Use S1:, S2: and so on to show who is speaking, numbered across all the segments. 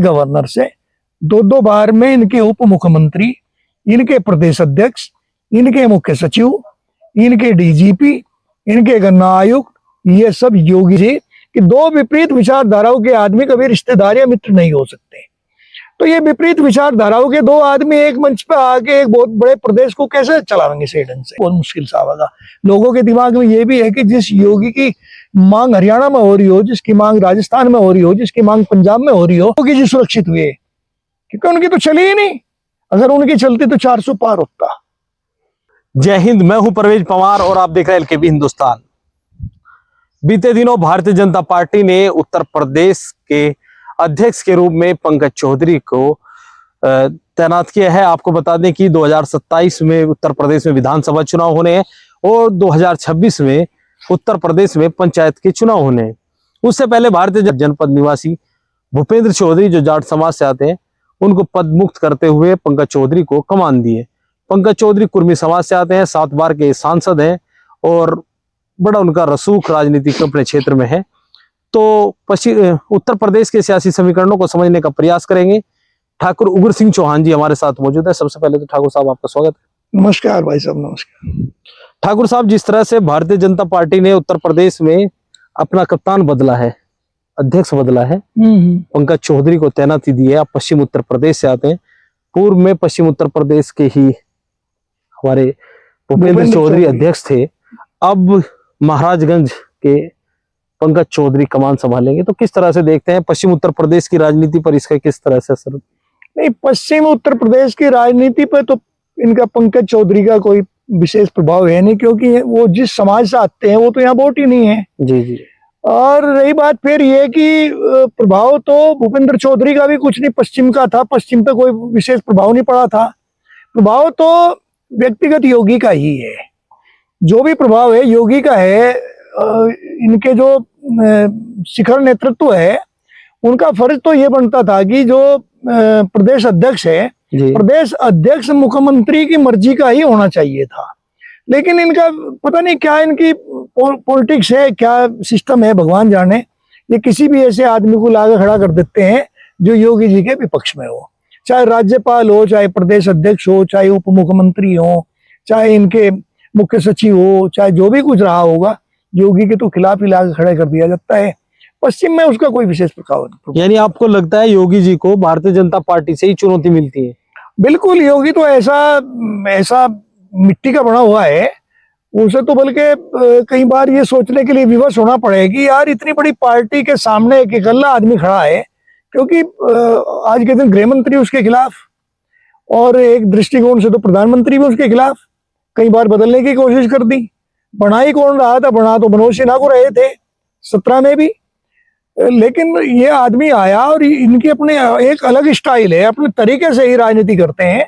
S1: Governor से 2-2 बार में इनके उप मुख्यमंत्री, इनके प्रदेश अध्यक्ष, इनके मुख्य सचिव, इनके डीजीपी, इनके गन्ना आयुक्त, ये सब योगी जी कि दो विपरीत विचारधाराओं के आदमी कभी रिश्तेदार या मित्र नहीं हो सकते। तो ये विपरीत विचारधाराओं के दो आदमी एक मंच पे आके एक बहुत बड़े प्रदेश को कैसे चलाएंगे सही ढंग से, बहुत मुश्किल सा होगा। लोगों के दिमाग में ये भी है कि जिस योगी की मांग हरियाणा में हो रही हो, जिसकी मांग राजस्थान में हो रही हो, जिसकी मांग पंजाब में हो रही हो, योगी जी सुरक्षित हुए, क्योंकि उनकी तो चली ही नहीं। अगर उनकी चलती तो 400 पार होता।
S2: जय हिंद, मैं हूं परवेज पवार और आप देख रहे हैं एलकेबी हिंदुस्तान। बीते दिनों भारतीय जनता पार्टी ने उत्तर प्रदेश के अध्यक्ष के रूप में पंकज चौधरी को तैनात किया है। आपको बता दें कि 2027 में उत्तर प्रदेश में विधानसभा चुनाव होने हैं और 2026 में उत्तर प्रदेश में पंचायत के चुनाव होने हैं। उससे पहले भारतीय जनपद निवासी भूपेंद्र चौधरी, जो जाट समाज से आते हैं, उनको पद मुक्त करते हुए पंकज चौधरी को कमान दी है। पंकज चौधरी कुर्मी समाज से आते हैं, 7 बार के सांसद हैं और बड़ा उनका रसूख राजनीतिक अपने क्षेत्र में है। तो उत्तर प्रदेश के सियासी समीकरणों को समझने का प्रयास करेंगे। ठाकुर उग्र सिंह चौहान जी हमारे साथ मौजूद है। सबसे पहले तो ठाकुर साहब आपका स्वागत है।
S1: नमस्कार भाई साहब, नमस्कार।
S2: ठाकुर साहब, जिस तरह से भारतीय जनता पार्टी ने उत्तर प्रदेश में अपना कप्तान बदला है, अध्यक्ष बदला है, पंकज चौधरी को तैनाती दी है। आप पश्चिम उत्तर प्रदेश से आते हैं, पूर्व में पश्चिम उत्तर प्रदेश के ही हमारे भूपेंद्र चौधरी अध्यक्ष थे, अब महाराजगंज के पंकज चौधरी कमान संभालेंगे। तो किस तरह से देखते हैं पश्चिम उत्तर प्रदेश की राजनीति पर इसका किस तरह से असर?
S1: नहीं, पश्चिम उत्तर प्रदेश की राजनीति पर तो इनका पंकज चौधरी का कोई विशेष प्रभाव है नहीं, क्योंकि वो जिस समाज से आते हैं वो तो यहाँ वोट ही नहीं है।
S2: जी जी।
S1: और रही बात फिर ये कि प्रभाव तो भूपेंद्र चौधरी का भी कुछ नहीं पश्चिम का था, पश्चिम पे कोई विशेष प्रभाव नहीं पड़ा था। प्रभाव तो व्यक्तिगत योगी का ही है। जो भी प्रभाव है योगी का है। इनके जो शिखर नेतृत्व है उनका फर्ज तो ये बनता था कि जो प्रदेश अध्यक्ष है, प्रदेश अध्यक्ष मुख्यमंत्री की मर्जी का ही होना चाहिए था। लेकिन इनका पता नहीं क्या इनकी पॉलिटिक्स है, क्या सिस्टम है, भगवान जाने। ये किसी भी ऐसे आदमी को लाकर खड़ा कर देते हैं जो योगी जी के विपक्ष में हो, चाहे राज्यपाल हो, चाहे प्रदेश अध्यक्ष हो, चाहे उप मुख्यमंत्री हो, चाहे इनके मुख्य सचिव हो, चाहे जो भी कुछ रहा होगा, योगी के तो खिलाफ ही लाकर खड़े कर दिया जाता है। पश्चिम में उसका कोई विशेष प्रभाव नहीं।
S2: यानी आपको लगता है योगी जी को भारतीय जनता पार्टी से ही चुनौती मिलती है?
S1: बिल्कुल, योगी तो ऐसा मिट्टी का बना हुआ है, उसे तो बल्कि कई बार ये सोचने के लिए विवश होना पड़ेगी, यार इतनी बड़ी पार्टी के सामने एक इकल्ला आदमी खड़ा है, क्योंकि आज के दिन गृह मंत्री उसके खिलाफ और एक दृष्टिकोण से तो प्रधानमंत्री भी उसके खिलाफ कई बार बदलने की कोशिश कर दी। बना ही कौन रहा था? बना तो मनोज सिन्हा को रहे थे 17 में भी। लेकिन ये आदमी आया और इनकी अपने एक अलग स्टाइल है, अपने तरीके से ही राजनीति करते हैं।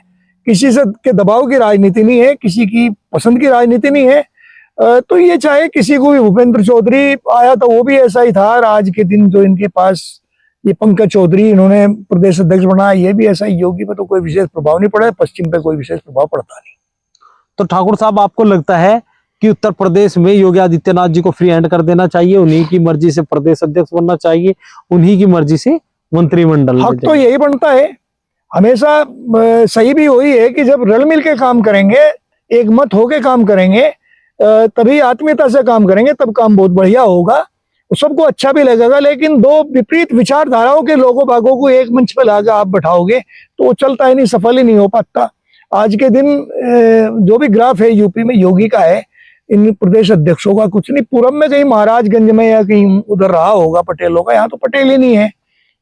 S1: किसी से के दबाव की राजनीति नहीं है, किसी की पसंद की राजनीति नहीं है। तो ये चाहे किसी को भी, भूपेंद्र चौधरी आया तो वो भी ऐसा ही था, और आज के दिन जो इनके पास ये पंकज चौधरी इन्होंने प्रदेश अध्यक्ष बनाया, ये भी ऐसा ही। योगी पे तो कोई विशेष प्रभाव नहीं पड़ा, पश्चिम पे कोई विशेष प्रभाव पड़ता नहीं।
S2: तो ठाकुर साहब, आपको लगता है कि उत्तर प्रदेश में योगी आदित्यनाथ जी को फ्री हैंड कर देना चाहिए, उन्हीं की मर्जी से प्रदेश अध्यक्ष बनना चाहिए, उन्हीं की मर्जी से मंत्रिमंडल?
S1: हक तो यही बनता है हमेशा। सही भी वही है कि जब रल मिल के काम करेंगे, एक मत होके काम करेंगे, तभी आत्मीयता से काम करेंगे, तब काम बहुत बढ़िया होगा, सबको अच्छा भी लगेगा। लेकिन दो विपरीत विचारधाराओं के लोगों बागों को एक मंच पे लाकर आप बैठाओगे तो वो चलता ही नहीं, सफल ही नहीं हो पाता। आज के दिन जो भी ग्राफ है यूपी में योगी का है, इन प्रदेश अध्यक्षों का कुछ नहीं। पूरब में कहीं महाराजगंज में या कहीं उधर रहा होगा पटेलों का, यहाँ तो पटेल ही नहीं है।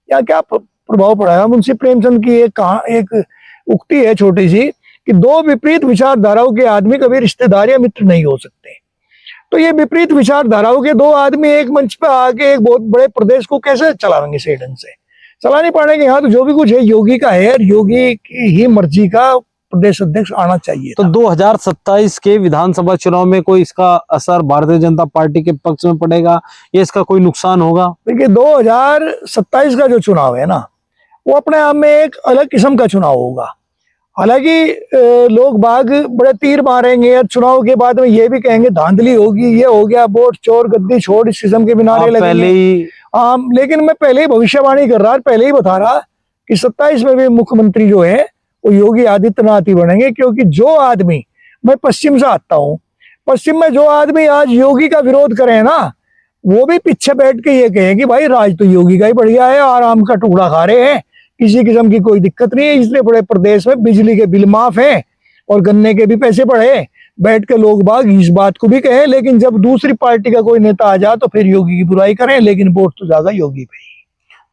S1: यहाँ क्या प्रभाव पड़ेगा? मुंशी प्रेमचंद की एक उक्ति है छोटी सी कि दो विपरीत विचारधाराओं के आदमी कभी रिश्तेदार या मित्र नहीं हो सकते। तो ये विपरीत विचारधाराओं के दो आदमी एक मंच पे आके एक बहुत बड़े प्रदेश को कैसे चलाएंगे सही ढंग से? चला नहीं पाएंगे। यहाँ तो जो भी कुछ है योगी का है, और योगी की ही मर्जी का प्रदेश अध्यक्ष आना चाहिए।
S2: तो 2027 के विधानसभा चुनाव में कोई इसका असर भारतीय जनता पार्टी के पक्ष में पड़ेगा या इसका कोई नुकसान होगा?
S1: देखिए, 2027 का जो चुनाव है ना, वो अपने आप में एक अलग किस्म का चुनाव होगा। हालांकि लोग बाग बड़े तीर मारेंगे और चुनाव के बाद में ये भी कहेंगे धांधली होगी, ये हो गया, वोट चोर गद्दी छोड़, इस किस्म के नारे लगेंगे। लेकिन मैं पहले ही भविष्यवाणी कर रहा, पहले ही बता रहा कि 27 में भी मुख्यमंत्री जो है वो योगी आदित्यनाथ ही बनेंगे, क्योंकि जो आदमी, मैं पश्चिम से आता हूँ, पश्चिम में जो आदमी आज योगी का विरोध करे ना, वो भी पीछे बैठ के ये कहे कि भाई राज तो योगी का ही बढ़िया है, आराम का टुकड़ा खा रहे हैं, किसी किस्म की कोई दिक्कत नहीं है, इसलिए बड़े प्रदेश में बिजली के बिल माफ है और गन्ने के भी पैसे बढ़े। बैठ के लोग बाग इस बात को भी कहे, लेकिन जब दूसरी पार्टी का कोई नेता आ जाए तो फिर योगी की बुराई करें, लेकिन वोट तो जाएगा योगी पे।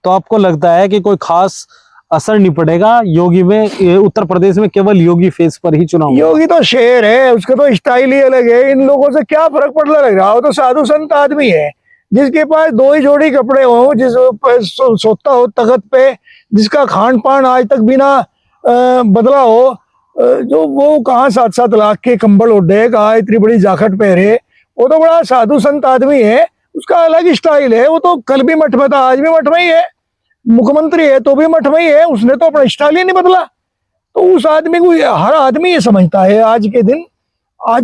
S2: तो आपको लगता है कि कोई खास असर नहीं पड़ेगा योगी में, ये उत्तर प्रदेश में केवल योगी फेस पर ही चुनाव होगा?
S1: योगी तो शेर है, उसका तो स्टाइल ही अलग है, इन लोगों से क्या फर्क पड़ने लग रहा हो। तो साधु संत आदमी है, जिसके पास 2 ही जोड़ी कपड़े हो, जिस सोता हो तख्त पे, जिसका खान पान आज तक बिना बदला हो, जो वो कहाँ 7-7 लाख के कंबल ओढ़े, कहाँ इतनी बड़ी जाकेट पहने, वो तो बड़ा साधु संत आदमी है, उसका अलग स्टाइल है। वो तो कल भी मठ में था, आज भी मठ में ही है, मुख्यमंत्री है तो भी मठ में ही है, उसने तो अपना स्टाइल ही नहीं बदला। तो उस आदमी को हर आदमी ये समझता है आज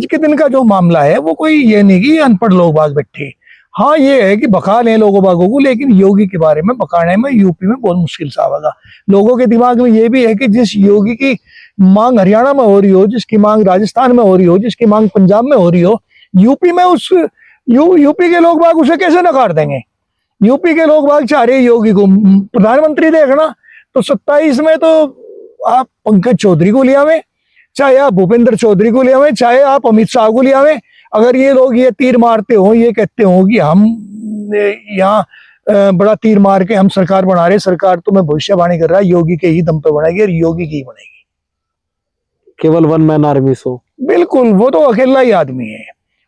S1: के दिन का जो मामला है वो कोई ये नहीं कि अनपढ़ लोग बाग बैठे। हाँ ये है कि बका लें लोगों बागों को, लेकिन योगी के बारे में बकाने में यूपी में बहुत मुश्किल सा होगा। लोगों के दिमाग में ये भी है कि जिस योगी की मांग हरियाणा में हो रही हो, जिसकी मांग राजस्थान में हो रही हो, जिसकी मांग पंजाब में हो रही हो, यूपी में यूपी के लोग बाग उसे कैसे नकार देंगे। यूपी के लोग बाग चाह रहे योगी को प्रधानमंत्री देखना, तो 27 में तो आप पंकज चौधरी को लिया में, चाहे आप भूपेंद्र चौधरी को लिया में, चाहे आप अमित शाह को लिया में, अगर ये लोग ये तीर मारते हो, ये कहते हो कि हम यहाँ बड़ा तीर मार के हम सरकार बना रहे, सरकार तो मैं भविष्यवाणी कर रहा है योगी के ही दम पे बनेगी और योगी की ही बनेगी,
S2: केवल वन मैन आर्मी सो।
S1: बिल्कुल, वो तो अकेला ही आदमी है,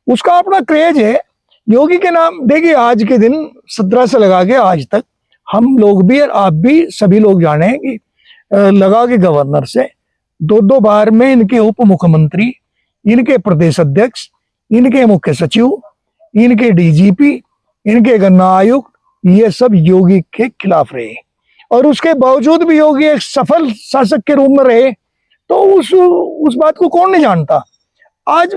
S1: उसका अपना क्रेज है योगी के नाम। देखिए आज के दिन 17 से लगा के आज तक हम लोग भी और आप भी सभी लोग जाने हैं कि लगा के गवर्नर से 2-2 बार में इनके उप मुख्यमंत्री, इनके प्रदेश अध्यक्ष, इनके मुख्य सचिव, इनके डीजीपी, इनके गन्ना आयुक्त, ये सब योगी के खिलाफ रहे और उसके बावजूद भी योगी एक सफल शासक के रूप में रहे। तो उस बात को कौन नहीं जानता। आज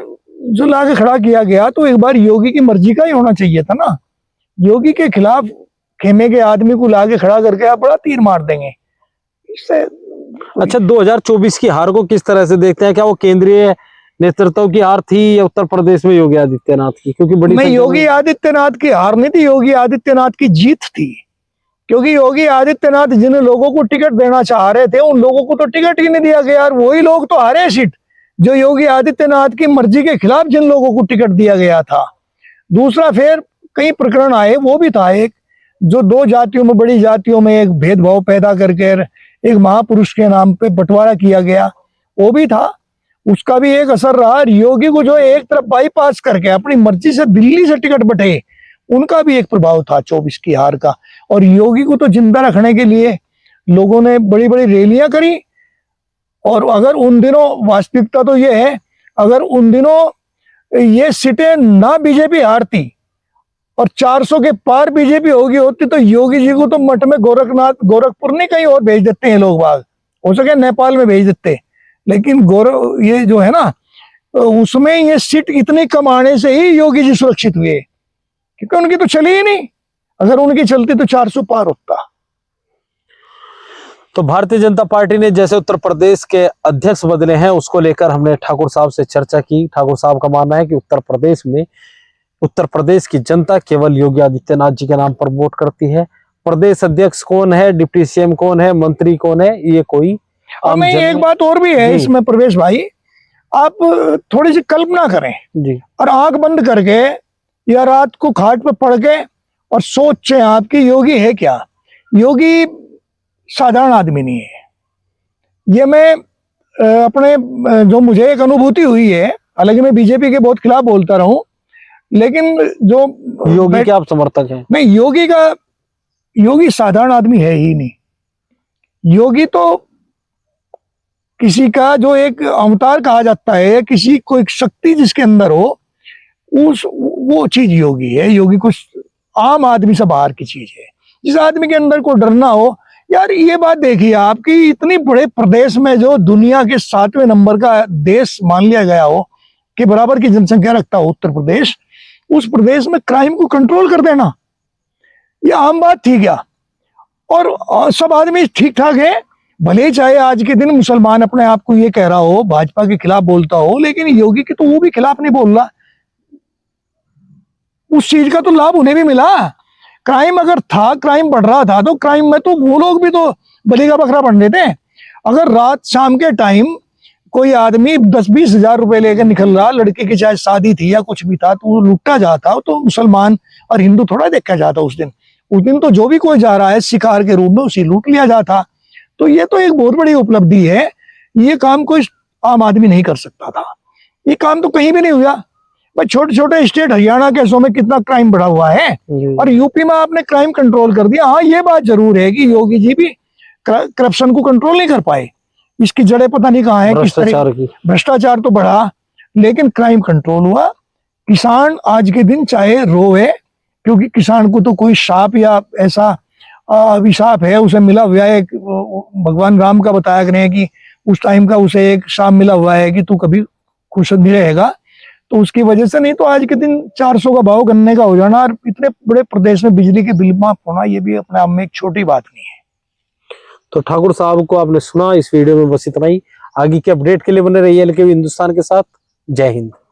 S1: जो लाके खड़ा किया गया तो एक बार योगी की मर्जी का ही होना चाहिए था ना। योगी के खिलाफ खेमे के आदमी को लाके खड़ा करके आप बड़ा तीर मार देंगे इससे।
S2: अच्छा, 2024 की हार को किस तरह से देखते हैं? क्या वो केंद्रीय नेतृत्व की हार थी या उत्तर प्रदेश में योगी आदित्यनाथ की? क्योंकि बड़ी
S1: नहीं, योगी आदित्यनाथ की हार नहीं थी, योगी आदित्यनाथ की जीत थी। क्योंकि योगी आदित्यनाथ जिन लोगों को टिकट देना चाह रहे थे उन लोगों को तो टिकट ही नहीं दिया गया, और वही लोग तो हारे सीट जो योगी आदित्यनाथ की मर्जी के खिलाफ जिन लोगों को टिकट दिया गया था। दूसरा फिर कई प्रकरण आए, वो भी था एक जो 2 जातियों में, बड़ी जातियों में एक भेदभाव पैदा करके एक महापुरुष के नाम पे बंटवारा किया गया, वो भी था, उसका भी एक असर रहा। योगी को जो एक तरफ बाईपास करके अपनी मर्जी से दिल्ली से टिकट बटे, उनका भी एक प्रभाव था 24 की हार का। और योगी को तो जिंदा रखने के लिए लोगों ने बड़ी बड़ी रैलियां करी, और अगर उन दिनों, वास्तविकता तो ये है, अगर उन दिनों ये सीटें ना बीजेपी हारती और 400 के पार बीजेपी होगी होती तो योगी जी को तो मठ में गोरखपुर नहीं कहीं और भेज देते हैं लोग बाग, हो सके नेपाल में भेज देते, लेकिन ये जो है ना उसमें ये सीट इतनी कम आने से ही योगी जी सुरक्षित हुए, क्योंकि उनकी तो चली ही नहीं। अगर उनकी चलती तो 400 पार होता।
S2: तो भारतीय जनता पार्टी ने जैसे उत्तर प्रदेश के अध्यक्ष बदले हैं, उसको लेकर हमने ठाकुर साहब से चर्चा की। ठाकुर साहब का मानना है कि उत्तर प्रदेश की जनता केवल योगी आदित्यनाथ जी के नाम पर वोट करती है। प्रदेश अध्यक्ष कौन है, डिप्टी सीएम कौन है, मंत्री कौन है, ये कोई
S1: नहीं। एक बात और भी है इसमें प्रवेश भाई, आप थोड़ी सी कल्पना करें
S2: जी, और
S1: आंख बंद करके या रात को खाट पे पड़ के और सोचें आपकी योगी है क्या। योगी साधारण आदमी नहीं है। ये मैं अपने जो मुझे एक अनुभूति हुई है, हालांकि मैं बीजेपी के बहुत खिलाफ बोलता रहूं, लेकिन जो
S2: योगी के आप समर्थक हैं?
S1: नहीं, योगी साधारण आदमी है ही नहीं। योगी तो किसी का जो एक अवतार कहा जाता है, किसी को एक शक्ति जिसके अंदर हो, वो चीज योगी है। योगी कुछ आम आदमी से बाहर की चीज है, जिस आदमी के अंदर को डरना हो। यार ये बात देखिए आपकी, इतनी बड़े प्रदेश में जो दुनिया के 7वें नंबर का देश मान लिया गया हो, के बराबर की जनसंख्या रखता हो उत्तर प्रदेश, उस प्रदेश में क्राइम को कंट्रोल कर देना ये आम बात थी क्या? और सब आदमी ठीक ठाक है, भले ही चाहे आज के दिन मुसलमान अपने आप को ये कह रहा हो, भाजपा के खिलाफ बोलता हो, लेकिन योगी के तो वो भी खिलाफ नहीं बोल रहा। उस चीज का तो लाभ उन्हें भी मिला। क्राइम अगर था, क्राइम बढ़ रहा था, तो क्राइम में तो वो लोग भी तो बलि का बकरा बन रहे थे। अगर रात शाम के टाइम कोई आदमी 10-20 हजार रुपए लेकर निकल रहा, लड़के की चाहे शादी थी या कुछ भी था, तो वो लुटा जाता, तो मुसलमान और हिंदू थोड़ा देखा जाता उस दिन तो जो भी कोई जा रहा है शिकार के रूप में उसे लूट लिया जाता। तो ये तो एक बहुत बड़ी उपलब्धि है। ये काम कोई आम आदमी नहीं कर सकता था, ये काम तो कहीं भी नहीं हुआ। भाई छोटे छोटे स्टेट हरियाणा के में कितना क्राइम बढ़ा हुआ है, और यूपी में आपने क्राइम कंट्रोल कर दिया। हाँ, ये बात जरूर है कि योगी जी भी करप्शन को कंट्रोल नहीं कर पाए, इसकी जड़ें पता नहीं कहाँ है, किस तरह भ्रष्टाचार तो बढ़ा, लेकिन क्राइम कंट्रोल हुआ। किसान आज के दिन चाहे रोए, क्योंकि किसान को तो कोई शाप या ऐसा अभिशाप है उसे मिला हुआ है। भगवान राम का बताया गया कि उस टाइम का उसे एक शाप मिला हुआ है कि तू कभी खुश नहीं रहेगा, तो उसकी वजह से। नहीं तो आज के दिन 400 का भाव गन्ने का हो जाना और इतने बड़े प्रदेश में बिजली के बिल माफ होना, ये भी अपने आप में एक छोटी बात नहीं है।
S2: तो ठाकुर साहब को आपने सुना, इस वीडियो में बस इतना ही। आगे के अपडेट के लिए बने रहिए एलकेबी हिंदुस्तान के साथ। जय हिंद।